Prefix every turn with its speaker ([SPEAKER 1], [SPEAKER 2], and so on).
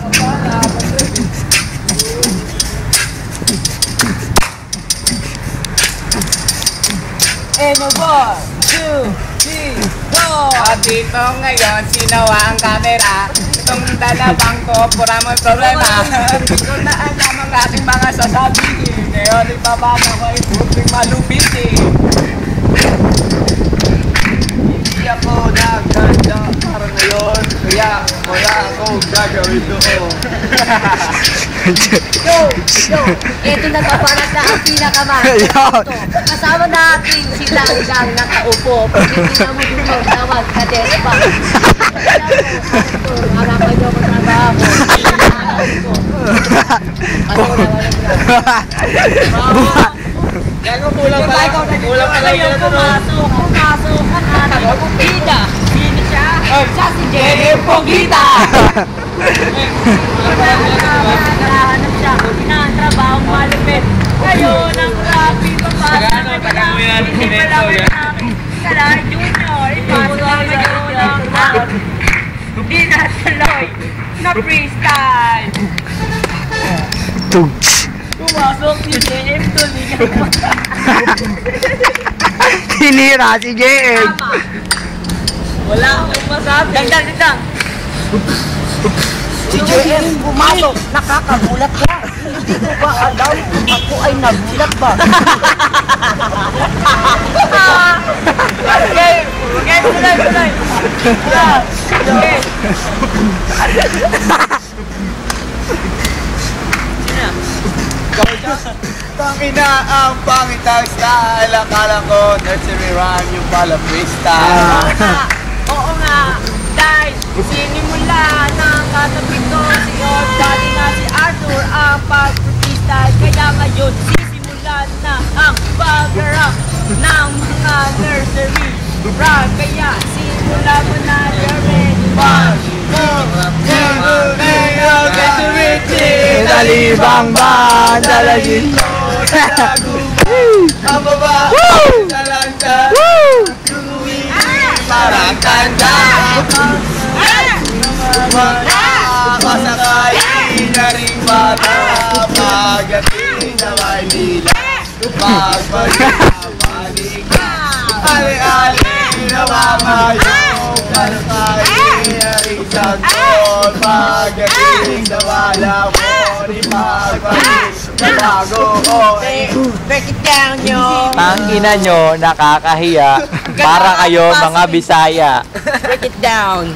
[SPEAKER 1] And a 1, 2, 3, go!
[SPEAKER 2] At dito ngayon, sino ang kamera? Itong dalawang ko, pura mo problema. Kung naalam ang aking mga sasabihin, ngayon ibabasa ko ay puting malupitin.
[SPEAKER 3] Hindi ako naganda para ngayon, kaya wala akong gagawin doon.
[SPEAKER 1] Yo! Ito na kapalat na ang pinakamahal. Kasama natin si Langgang nakaupo. Pagkita mo dito, tawag ka despa. Harapan niyo ko trabaho.
[SPEAKER 3] Gago, kulang pala. Kulang pala yun.
[SPEAKER 1] Pumasok ang ating pugita. Sino siya? Siya si J.M. Pugita. Naghahanap siya. Pinatrabaho malupit. Ngayon ang grabe papasa na kanya. Hindi pala namin Sala Junior. Ipasok na ngayon ang hindi natuloy na freestyle. Pumasok si JM tuloy.
[SPEAKER 4] Hinira si JM.
[SPEAKER 1] Wala akong masabi. Dagdag.
[SPEAKER 4] Si JM pumasok. Nakakagulat ka. Hindi ko ba alam kung ako ay nagulat ba?
[SPEAKER 1] Okay, tuloy. Okay.
[SPEAKER 3] Tangina ang pangitang style. Akala ko nursery rhyme yung pala freestyle.
[SPEAKER 1] Oo nga. Dahil sinimula ng katabi ko si Odd, dati na si Arthur ang pag-freestyle. Kaya ngayon sisimulan na ang pag-rap ng mga nursery rhyme. Kaya simula mo na Jermaine. 1, 2, 3,
[SPEAKER 4] Talibang ba? Dalagin mo.
[SPEAKER 3] Ang babae sa landas. Parang tanda. Makakasakay na rin bata. Pagdating na Maynila. Pagbalik ka. Ali-ali na mamayo. Para tayo ay isang tol. Pagdating na wala mo. Ipagbalik na bago ko.
[SPEAKER 1] break it down, yo.
[SPEAKER 5] Ang ina nyo, nakakahiya. Para kayo mga Bisaya.
[SPEAKER 1] Break it down.